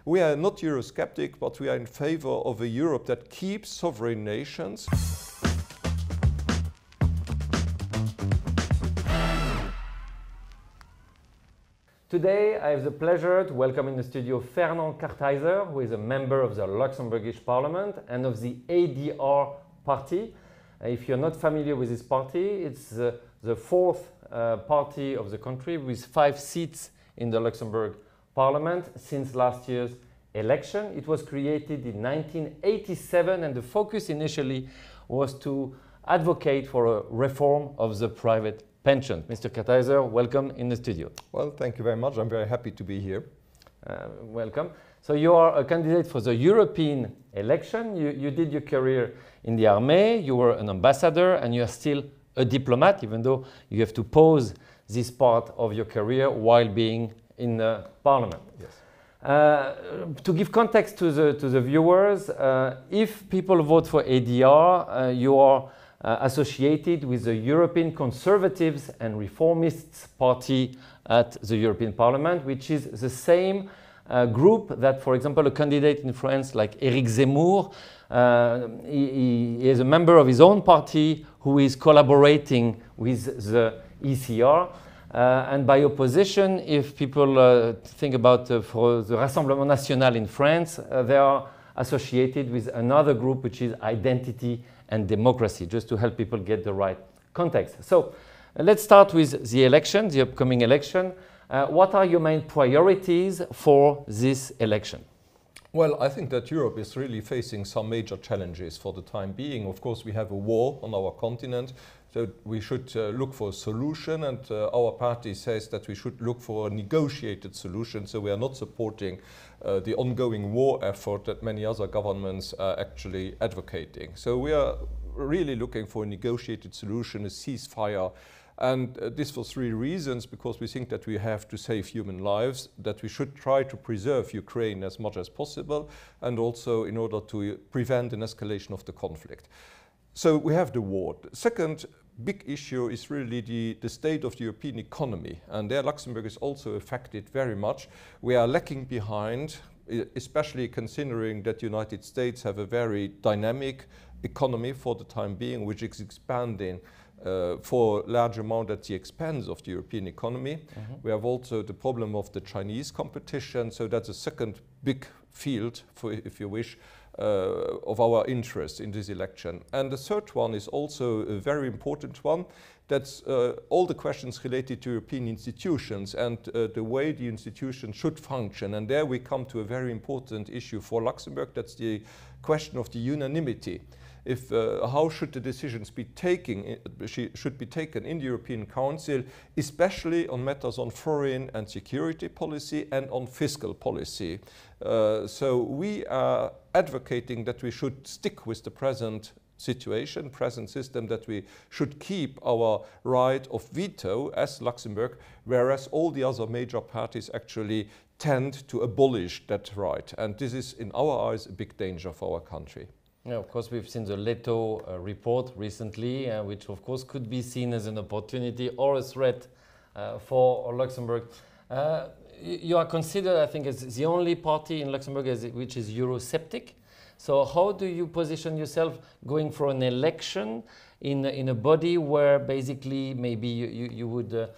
We are not Eurosceptic, but we are in favor of a Europe that keeps sovereign nations. Today, I have the pleasure to welcome in the studio Fernand Kartheiser, who is a member of the Luxembourgish Parliament and of the ADR party. If you're not familiar with this party, it's the fourth party of the country with 5 seats in the Luxembourg Parliament since last year's election. It was created in 1987 and the focus initially was to advocate for a reform of the private pension. Mr. Kartheiser, welcome in the studio. Well, thank you very much. I'm very happy to be here. Welcome. So you are a candidate for the European election. You did your career in the army, you were an ambassador, and you are still a diplomat, even though you have to pause this part of your career while being in the parliament. Yes. To give context to the viewers, if people vote for ADR, you are associated with the European Conservatives and Reformists Party at the European Parliament, which is the same group that, for example, a candidate in France like Éric Zemmour, he is a member of his own party who is collaborating with the ECR. And by opposition, if people think about for the Rassemblement National in France, they are associated with another group which is Identity and Democracy, just to help people get the right context. So let's start with the election, the upcoming election. What are your main priorities for this election? Well, I think that Europe is really facing some major challenges for the time being. Of course, we have a war on our continent, so we should look for a solution, and our party says that we should look for a negotiated solution, so we are not supporting the ongoing war effort that many other governments are actually advocating. So we are really looking for a negotiated solution, a ceasefire. And this for 3 reasons, because we think that we have to save human lives, that we should try to preserve Ukraine as much as possible, and also in order to prevent an escalation of the conflict. So we have the war. The second big issue is really the state of the European economy, and there Luxembourg is also affected very much. We are lacking behind, especially considering that the United States have a very dynamic economy for the time being, which is expanding for a large amount at the expense of the European economy. Mm-hmm. We have also the problem of the Chinese competition, so that's a second big field, for, if you wish, of our interest in this election. And the third one is also a very important one. That's all the questions related to European institutions and the way the institutions should function. And there we come to a very important issue for Luxembourg. That's the question of the unanimity. If, how should the decisions be taken in the European Council, especially on matters on foreign and security policy and on fiscal policy. So we are advocating that we should stick with the present situation, present system, that we should keep our right of veto as Luxembourg, whereas all the other major parties actually tend to abolish that right. And this is, in our eyes, a big danger for our country. Yeah, of course, we've seen the Leto report recently, which of course could be seen as an opportunity or a threat for Luxembourg. You are considered, I think, as the only party in Luxembourg which is Eurosceptic. So how do you position yourself going for an election in a body where basically maybe you would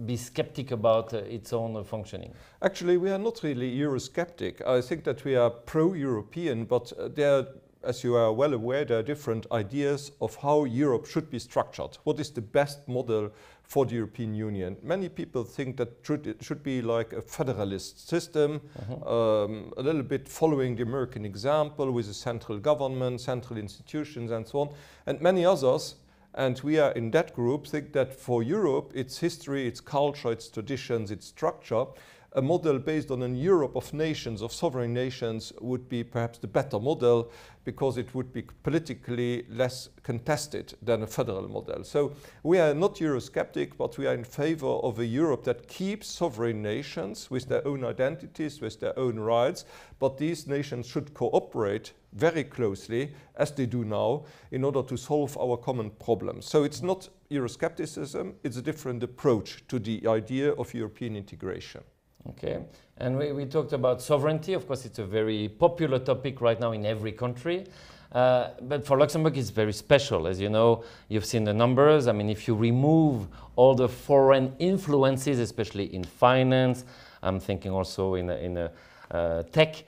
be skeptic about its own functioning? Actually, we are not really Eurosceptic. I think that we are pro-European, but there, as you are well aware, there are different ideas of how Europe should be structured. What is the best model for the European Union? Many people think that it should be like a federalist system, a little bit following the American example with a central government, central institutions and so on. And many others, and we are in that group, think that for Europe, its history, its culture, its traditions, its structure, a model based on a Europe of nations, of sovereign nations, would be perhaps the better model, because it would be politically less contested than a federal model. So we are not Eurosceptic, but we are in favor of a Europe that keeps sovereign nations with their own identities, with their own rights, but these nations should cooperate very closely, as they do now, in order to solve our common problems. So it's not Euroscepticism, it's a different approach to the idea of European integration. Okay, and we talked about sovereignty. Of course, it's a very popular topic right now in every country. But for Luxembourg, it's very special. As you know, you've seen the numbers. I mean, if you remove all the foreign influences, especially in finance, I'm thinking also in tech,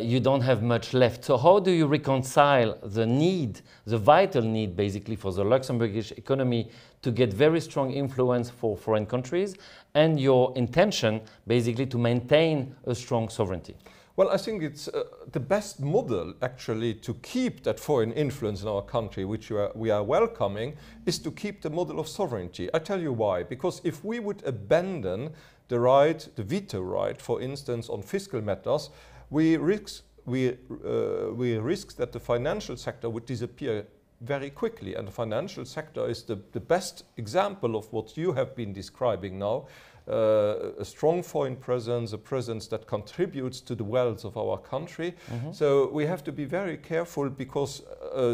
you don't have much left. So how do you reconcile the need, the vital need basically for the Luxembourgish economy to get very strong influence for foreign countries and your intention basically to maintain a strong sovereignty? Well, I think it's the best model actually to keep that foreign influence in our country, which we are welcoming, is to keep the model of sovereignty. I tell you why. Because if we would abandon the right, the veto right, for instance, on fiscal matters, we risk that the financial sector would disappear very quickly. And the financial sector is the best example of what you have been describing now. A strong foreign presence, a presence that contributes to the wealth of our country. Mm-hmm. So we have to be very careful because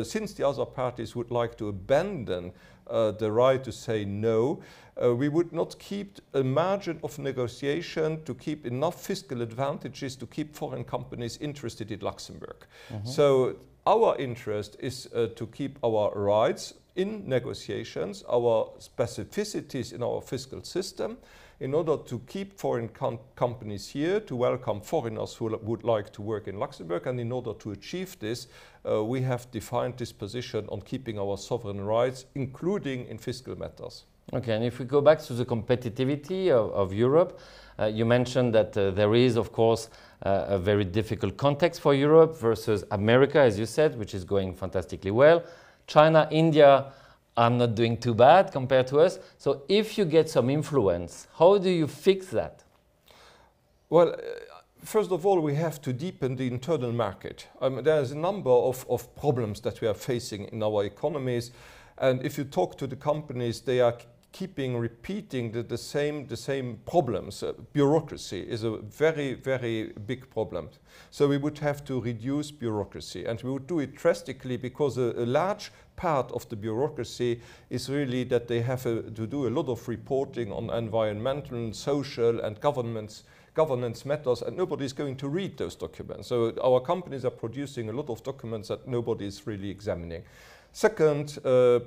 since the other parties would like to abandon the right to say no, we would not keep a margin of negotiation to keep enough fiscal advantages to keep foreign companies interested in Luxembourg. Mm-hmm. So our interest is to keep our rights in negotiations, our specificities in our fiscal system, in order to keep foreign companies here, to welcome foreigners who would like to work in Luxembourg. And in order to achieve this, we have defined this position on keeping our sovereign rights, including in fiscal matters. Okay, and if we go back to the competitivity of Europe, you mentioned that there is, of course, a very difficult context for Europe versus America, as you said, which is going fantastically well. China, India are not doing too bad compared to us. So if you get some influence, how do you fix that? Well, first of all, we have to deepen the internal market. There's a number of problems that we are facing in our economies. And if you talk to the companies, they are repeating the same problems. Bureaucracy is a very, very big problem. So we would have to reduce bureaucracy, and we would do it drastically because a large part of the bureaucracy is really that they have to do a lot of reporting on environmental, social and governance matters, and nobody is going to read those documents. So our companies are producing a lot of documents that nobody is really examining. Second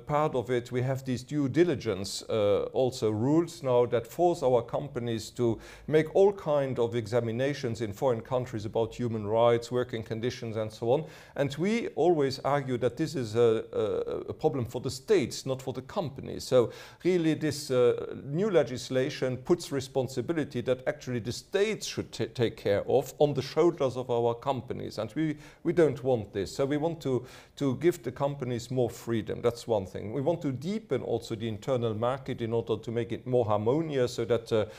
part of it, we have these due diligence also rules now that force our companies to make all kinds of examinations in foreign countries about human rights, working conditions and so on. And we always argue that this is a problem for the states, not for the companies. So really this new legislation puts responsibility that actually the states should take care of on the shoulders of our companies. And we don't want this. So we want to give the companies more freedom. That's one thing. We want to deepen also the internal market in order to make it more harmonious so that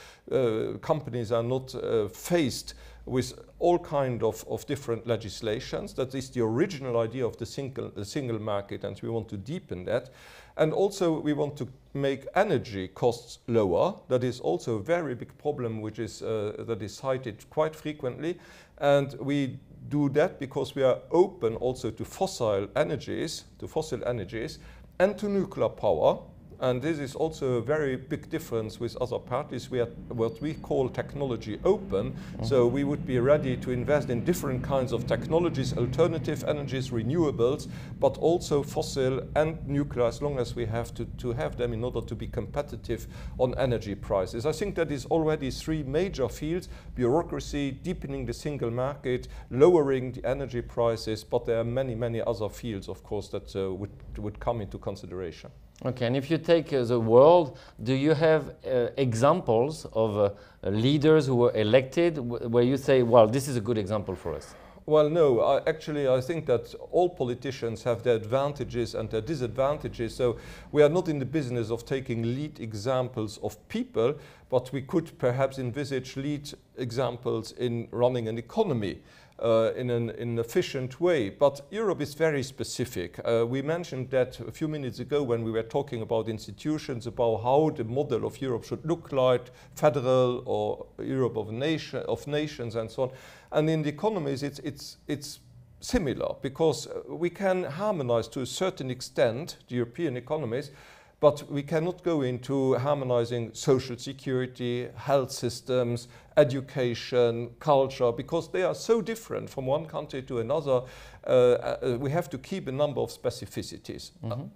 companies are not faced with all kinds of different legislations. That is the original idea of the single market, and we want to deepen that. And also we want to make energy costs lower. That is also a very big problem which is that is cited quite frequently. And we do that because we are open also to fossil energies and to nuclear power. And this is also a very big difference with other parties. We are what we call technology open. Mm-hmm. So we would be ready to invest in different kinds of technologies, alternative energies, renewables, but also fossil and nuclear, as long as we have to have them in order to be competitive on energy prices. I think that is already three major fields: bureaucracy, deepening the single market, lowering the energy prices, but there are many, many other fields, of course, that would come into consideration. Okay, and if you take the world, do you have examples of leaders who were elected where you say, well, this is a good example for us? Well, no, actually I think that all politicians have their advantages and their disadvantages. So we are not in the business of taking lead examples of people, but we could perhaps envisage lead examples in running an economy. In an efficient way. But Europe is very specific. We mentioned that a few minutes ago when we were talking about institutions, about how the model of Europe should look like, federal or Europe of nations and so on. And in the economies it's similar, because we can harmonize to a certain extent the European economies, But we cannot go into harmonizing social security, health systems, education, culture, because they are so different from one country to another. We have to keep a number of specificities.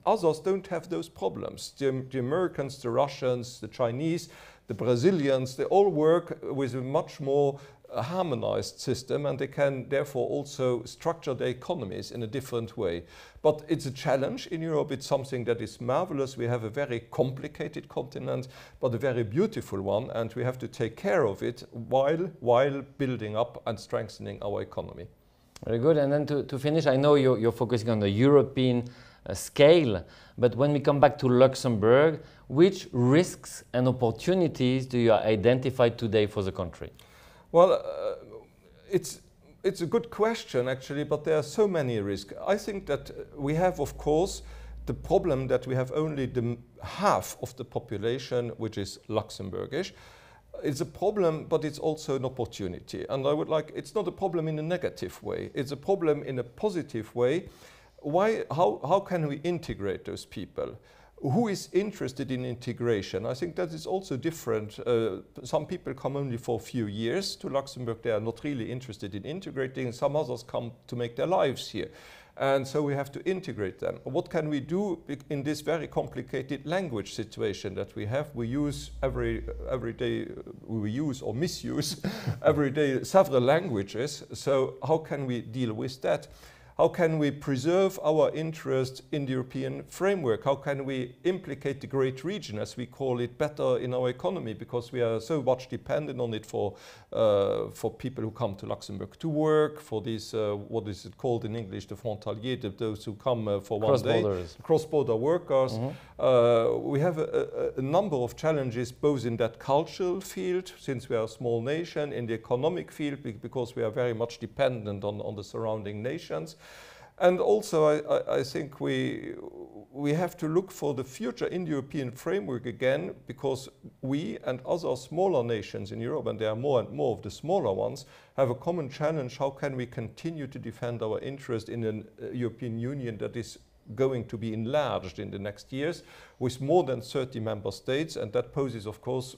Others don't have those problems. The Americans, the Russians, the Chinese, the Brazilians, they all work with a much more harmonized system, and they can therefore also structure their economies in a different way. But it's a challenge in Europe. It's something that is marvelous. We have a very complicated continent, but a very beautiful one, and we have to take care of it while building up and strengthening our economy. Very good. And then to finish, I know you're focusing on the European scale, but when we come back to Luxembourg, which risks and opportunities do you identify today for the country? Well, it's a good question, actually, but there are so many risks. I think that we have, of course, the problem that we have only half of the population, which is Luxembourgish. It's a problem, but it's also an opportunity. And I would like, it's not a problem in a negative way. It's a problem in a positive way. How can we integrate those people? Who is interested in integration? I think that is also different. Some people come only for a few years to Luxembourg. They are not really interested in integrating. Some others come to make their lives here. And so we have to integrate them. What can we do in this very complicated language situation that we have? We use every day, we use or misuse every day several languages. So how can we deal with that? How can we preserve our interest in the European framework? How can we implicate the great region, as we call it, better in our economy? Because we are so much dependent on it for people who come to Luxembourg to work, for these, what is it called in English, the frontaliers, those who come for one day. Cross-border workers. We have a number of challenges, both in that cultural field, since we are a small nation, in the economic field, because we are very much dependent on the surrounding nations. And also, I think we have to look for the future in the European framework again, because we and other smaller nations in Europe, and there are more and more of the smaller ones, have a common challenge. How can we continue to defend our interest in a European Union that is going to be enlarged in the next years with more than 30 member states? And that poses, of course,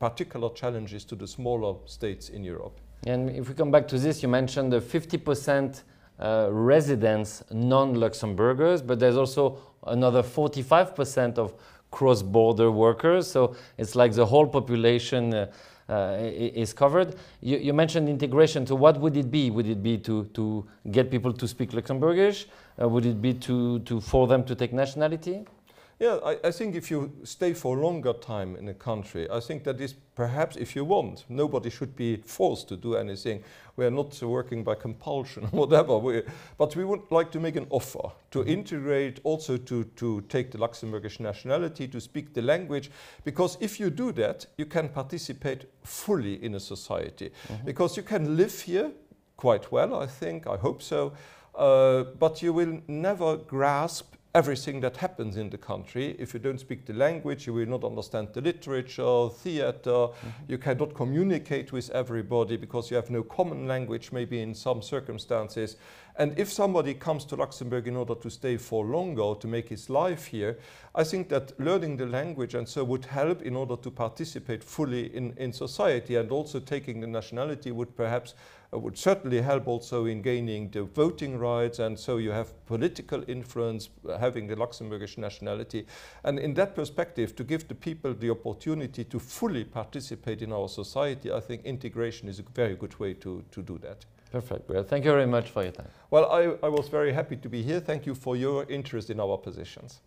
particular challenges to the smaller states in Europe. And if we come back to this, you mentioned the 50% residents, non-Luxembourgers, but there's also another 45% of cross-border workers. So it's like the whole population is covered. You mentioned integration. So what would it be? Would it be to get people to speak Luxembourgish? Would it be for them to take nationality? Yeah, I think if you stay for a longer time in a country, I think that is perhaps, if you want, nobody should be forced to do anything. We are not working by compulsion or whatever, but we would like to make an offer to integrate, also to take the Luxembourgish nationality, to speak the language, because if you do that, you can participate fully in a society, because you can live here quite well, I think, I hope so, but you will never grasp everything that happens in the country. If you don't speak the language, you will not understand the literature, theater. You cannot communicate with everybody because you have no common language, maybe in some circumstances. And if somebody comes to Luxembourg in order to stay for longer or to make his life here, I think that learning the language and so would help in order to participate fully in society, and also taking the nationality would certainly help also in gaining the voting rights, and so you have political influence having the Luxembourgish nationality. And in that perspective, to give the people the opportunity to fully participate in our society, I think integration is a very good way to do that. Perfect. Well, thank you very much for your time. Well, I was very happy to be here. Thank you for your interest in our positions.